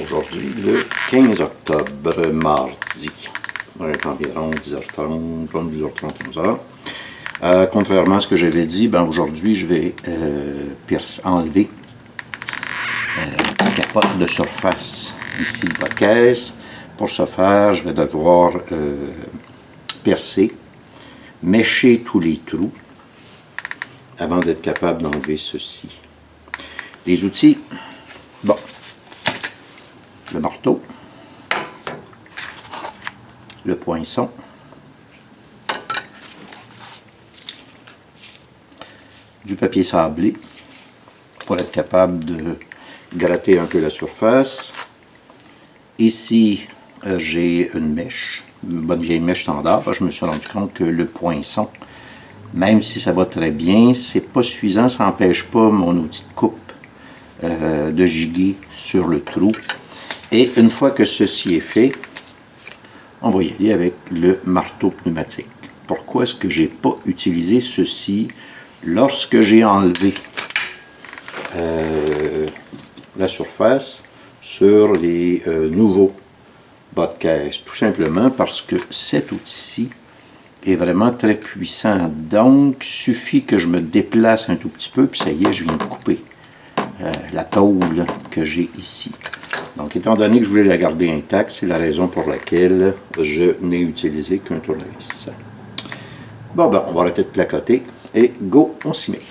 Aujourd'hui, le 15 octobre, mardi. Il est environ 10h30, 12h30, 11h. Contrairement à ce que j'avais dit, aujourd'hui, je vais enlever la petite capote de surface ici de la caisse. Pour ce faire, je vais devoir percer, mêcher tous les trous avant d'être capable d'enlever ceci. Les outils, bon, le marteau, le poinçon, du papier sablé pour être capable de gratter un peu la surface. Ici, j'ai une mèche, une bonne vieille mèche standard. Je me suis rendu compte que le poinçon, même si ça va très bien, c'est pas suffisant, ça n'empêche pas mon outil de coupe de giguer sur le trou. Et une fois que ceci est fait, on va y aller avec le marteau pneumatique. Pourquoi est-ce que j'ai pas utilisé ceci lorsque j'ai enlevé la surface sur les nouveaux bas de caisse? Tout simplement parce que cet outil-ci est vraiment très puissant. Donc, il suffit que je me déplace un tout petit peu, puis ça y est, je viens de couper la tôle que j'ai ici. Donc, étant donné que je voulais la garder intacte, c'est la raison pour laquelle je n'ai utilisé qu'un tournevis. Bon, on va arrêter de placoter et go, on s'y met.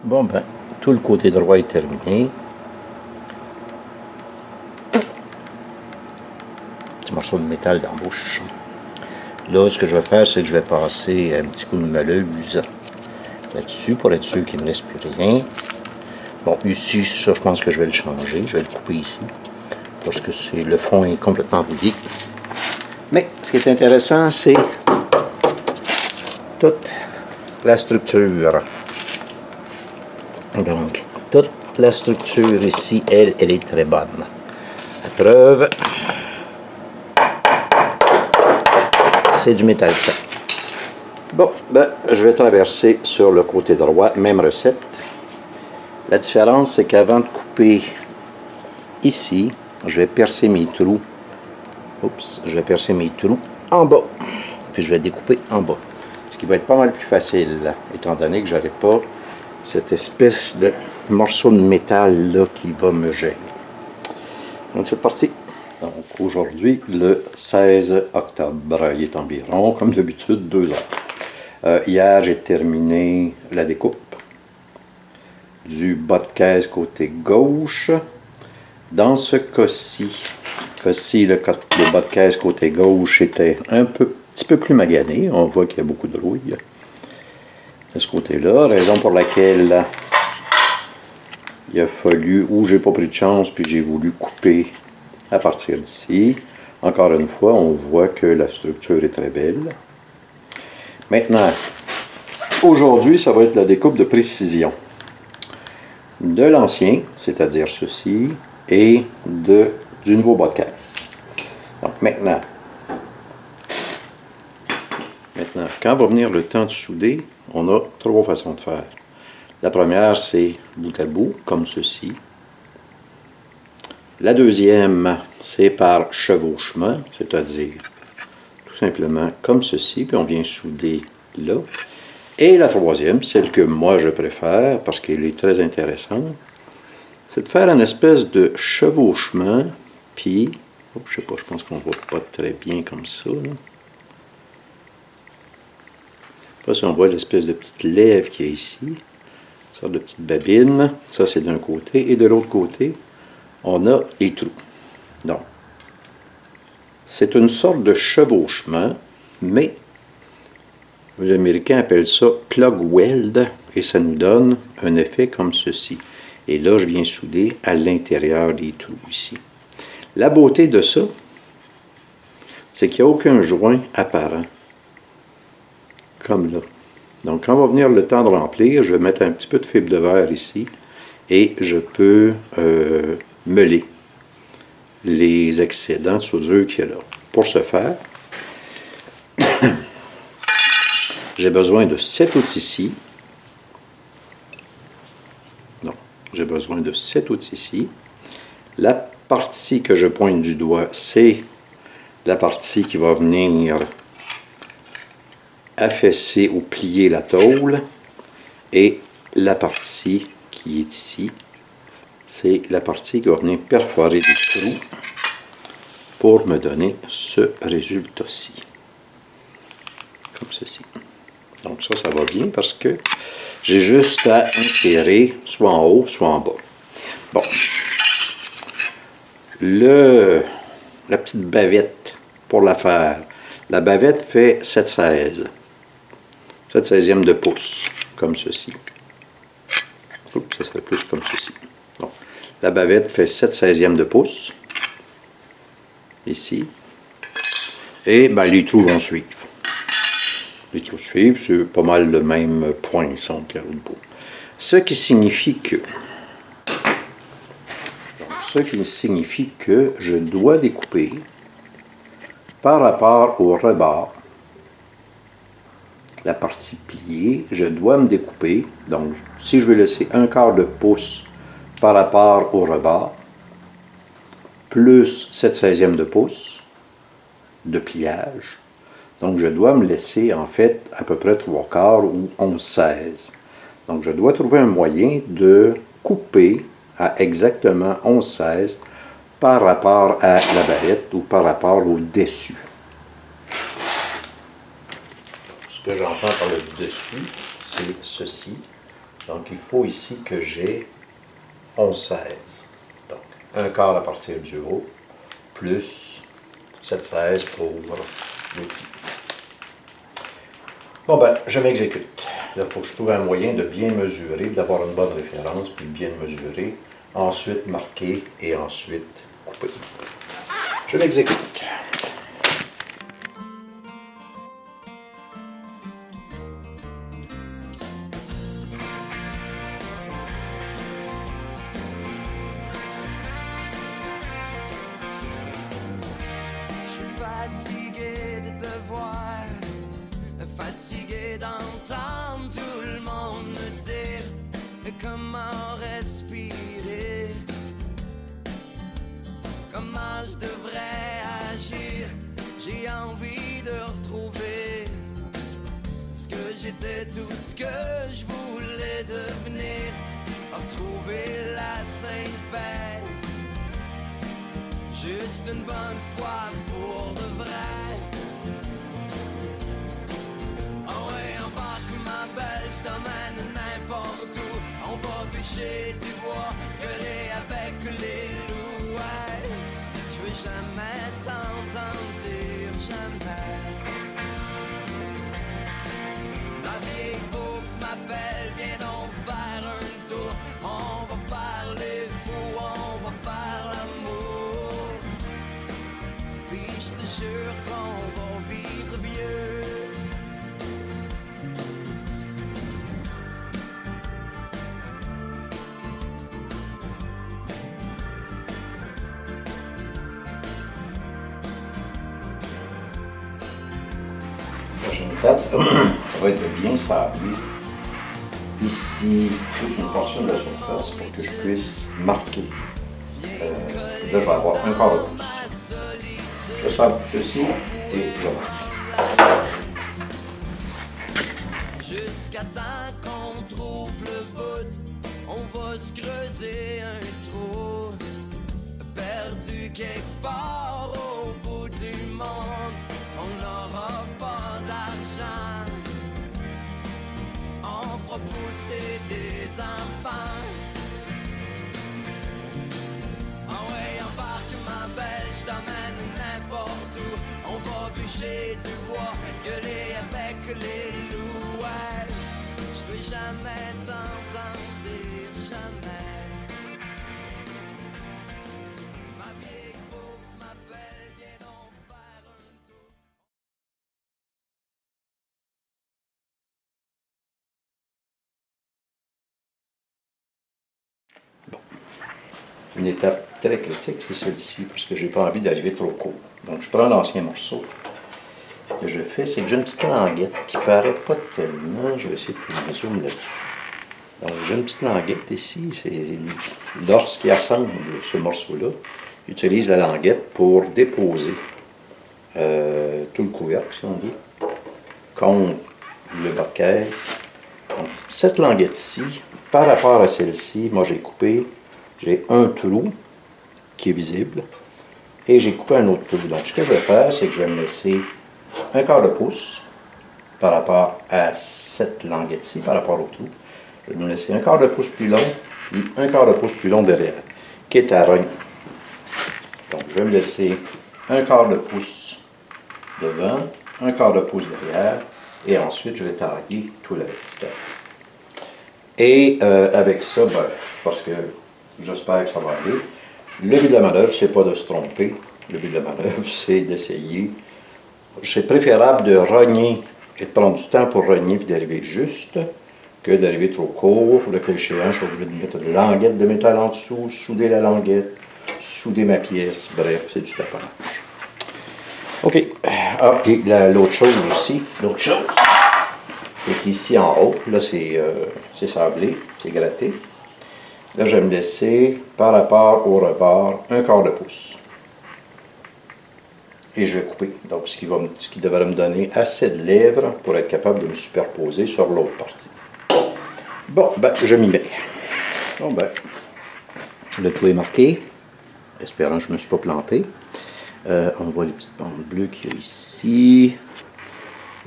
Bon, tout le côté droit est terminé. Petit morceau de métal dans la bouche. Là, ce que je vais faire, c'est que je vais passer un petit coup de meuleuse là-dessus pour être sûr qu'il ne me reste plus rien. Bon, ici, ça, je pense que je vais le changer. Je vais le couper ici parce que le fond est complètement rouillé. Mais ce qui est intéressant, c'est toute la structure. Donc, toute la structure ici, elle est très bonne. La preuve, c'est du métal sec. Bon, je vais traverser sur le côté droit, même recette. La différence, c'est qu'avant de couper ici, je vais percer mes trous. Oups, je vais percer mes trous en bas. Puis je vais découper en bas. Ce qui va être pas mal plus facile, étant donné que je n'aurai pas cette espèce de morceau de métal là qui va me gêner. Donc c'est parti. Donc aujourd'hui, le 16 octobre, il est environ, comme d'habitude, 2 heures. Hier, j'ai terminé la découpe du bas de caisse côté gauche. Dans ce cas-ci, le bas de caisse côté gauche était petit peu plus magané. On voit qu'il y a beaucoup de rouille de ce côté-là. Raison pour laquelle il a fallu, ou j'ai pas pris de chance, puis j'ai voulu couper à partir d'ici. Encore une fois, on voit que la structure est très belle. Maintenant, aujourd'hui, ça va être la découpe de précision de l'ancien, c'est-à-dire ceci, et du nouveau bas de caisse. Donc maintenant, quand va venir le temps de souder, on a 3 façons de faire. La première, c'est bout à bout, comme ceci. La deuxième, c'est par chevauchement, c'est-à-dire tout simplement comme ceci, puis on vient souder là. Et la troisième, celle que moi je préfère, parce qu'elle est très intéressante, c'est de faire une espèce de chevauchement, puis, je sais pas, je pense qu'on ne voit pas très bien comme ça. Là. Là, si on voit l'espèce de petite lèvre qui est ici, une sorte de petite babine, ça c'est d'un côté, et de l'autre côté, on a les trous. Donc, c'est une sorte de chevauchement, mais les Américains appellent ça plug weld, et ça nous donne un effet comme ceci. Et là, je viens souder à l'intérieur des trous ici. La beauté de ça, c'est qu'il n'y a aucun joint apparent, comme là. Donc, quand va venir le temps de remplir, je vais mettre un petit peu de fibre de verre ici, et je peux meuler les excédents de soudure qu'il y a là. Pour ce faire, j'ai besoin de cet outil-ci. Non, j'ai besoin de cet outil-ci. La partie que je pointe du doigt, c'est la partie qui va venir affaisser ou plier la tôle. Et la partie qui est ici, c'est la partie qui va venir perforer les trous pour me donner ce résultat-ci. Comme ceci. Donc ça va bien parce que j'ai juste à insérer soit en haut, soit en bas. Bon. La petite bavette pour la faire. La bavette fait 7/16. 7/16e de pouce, comme ceci. Oups, ça serait plus comme ceci. Bon. La bavette fait 7/16e de pouce. Ici. Et ben, les trous vont suivre. Les trous suivent, c'est pas mal le même poinçon qu'il y a au bout. Ce qui signifie que je dois découper par rapport au rebord, la partie pliée, je dois me découper. Donc, si je veux laisser 1/4 de pouce par rapport au rebord, plus 7/16e de pouce de pliage, donc je dois me laisser en fait à peu près 3/4 ou 11/16. Donc, je dois trouver un moyen de couper à exactement 11/16 par rapport à la bavette ou par rapport au dessus. Ce que j'entends par le dessus, c'est ceci. Donc, il faut ici que j'ai 11/16. Donc, 1/4 à partir du haut, plus 7/16 pour l'outil. Bon ben, je m'exécute. Là, il faut que je trouve un moyen de bien mesurer, d'avoir une bonne référence, puis bien mesurer, ensuite marquer et ensuite couper. Je m'exécute. Fatigué de te voir, fatigué d'entendre tout le monde me dire comment respirer, comment je devrais agir. J'ai envie de retrouver ce que j'étais, tout ce que je voulais devenir, retrouver la sainte paix. Je juste une bonne fois pour de vrai. Oh ouais, embarque ma belle, je t'emmène n'importe où. On va bûcher du bois, gueuler avec les loups. Ouais, je veux jamais t'entendre dire jamais. Ma vieille Vaux m'appelle, viens donc faire un tour. On va faire les fous, on va faire l'amour. Puis je te jure qu'on va vivre vieux. Prochaine étape, ça va être bien sablé. Ici, juste une portion de la surface pour que je puisse marquer. Là, je vais avoir un quart de pouce. Je sable ceci et je marque. Jusqu'à temps qu'on trouve le bout, on va se creuser un trou. Perdu quelque part au bout du monde, on n'aura pas d'argent. On fera pousser des enfants. Ah ouais, embarque ma belle, je t'emmène n'importe où. On va bûcher du bois, gueuler avec les loups. Ouais, je veux jamais t'entendre dire jamais. Ma vieille bourse m'appelle, viens donc faire un tour. Une étape très critique, c'est celle-ci, parce que j'ai pas envie d'arriver trop court. Donc, je prends l'ancien morceau. Ce que je fais, c'est que j'ai une petite languette qui paraît pas tellement. Je vais essayer de faire un zoom là-dessus. Donc, j'ai une petite languette ici. C'est lorsqu'il assemble ce morceau-là, j'utilise la languette pour déposer tout le couvercle, si on dit, contre le bas de caisse. Donc, cette languette-ci, par rapport à celle-ci, moi j'ai coupé. J'ai un trou qui est visible et j'ai coupé un autre trou. Donc, ce que je vais faire, c'est que je vais me laisser un quart de pouce par rapport à cette languette-ci, par rapport au trou. Je vais me laisser un quart de pouce plus long et un quart de pouce plus long derrière, qui est à rogner. Donc, je vais me laisser un quart de pouce devant, un quart de pouce derrière et ensuite, je vais tailler tout le reste. Et avec ça, parce que j'espère que ça va aller. Le but de la manœuvre, c'est pas de se tromper. Le but de la manœuvre, c'est d'essayer. C'est préférable de rogner et de prendre du temps pour rogner et d'arriver juste que d'arriver trop court. Le cas échéant, je suis obligé de mettre une languette de métal en dessous, souder la languette, souder ma pièce. Bref, c'est du tapage. OK. Ah, et l'autre chose aussi, c'est qu'ici en haut, là, c'est sablé, c'est gratté. Là, je vais me laisser, par rapport au rebord, un quart de pouce. Et je vais couper. Donc, ce qui devrait me donner assez de lèvres pour être capable de me superposer sur l'autre partie. Bon, je m'y mets. Bon, le tout est marqué. Espérant que je ne me suis pas planté. On voit les petites bandes bleues qu'il y a ici.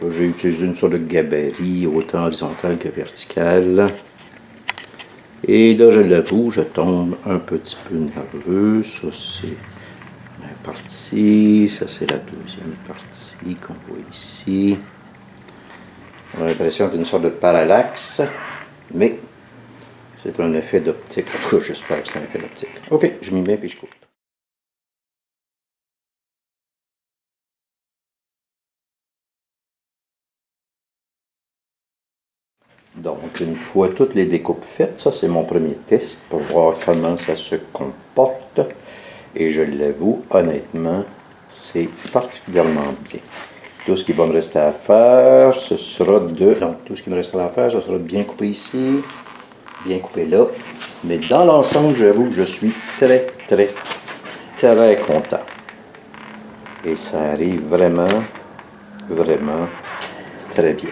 J'ai utilisé une sorte de gabarit, autant horizontal que vertical. Et là, je l'avoue, je tombe un petit peu nerveux. Ça, c'est la partie. Ça, c'est la deuxième partie qu'on voit ici. On a l'impression qu'il y a une sorte de parallaxe, mais c'est un effet d'optique. En tout cas, j'espère que c'est un effet d'optique. OK, je m'y mets puis je coupe. Donc, une fois toutes les découpes faites, ça c'est mon premier test pour voir comment ça se comporte. Et je l'avoue, honnêtement, c'est particulièrement bien. Tout ce qui va me rester à faire, ce sera de... Donc, tout ce qui me restera à faire, ce sera de bien couper ici, bien couper là. Mais dans l'ensemble, j'avoue que je suis très, très, très content. Et ça arrive vraiment, vraiment très bien.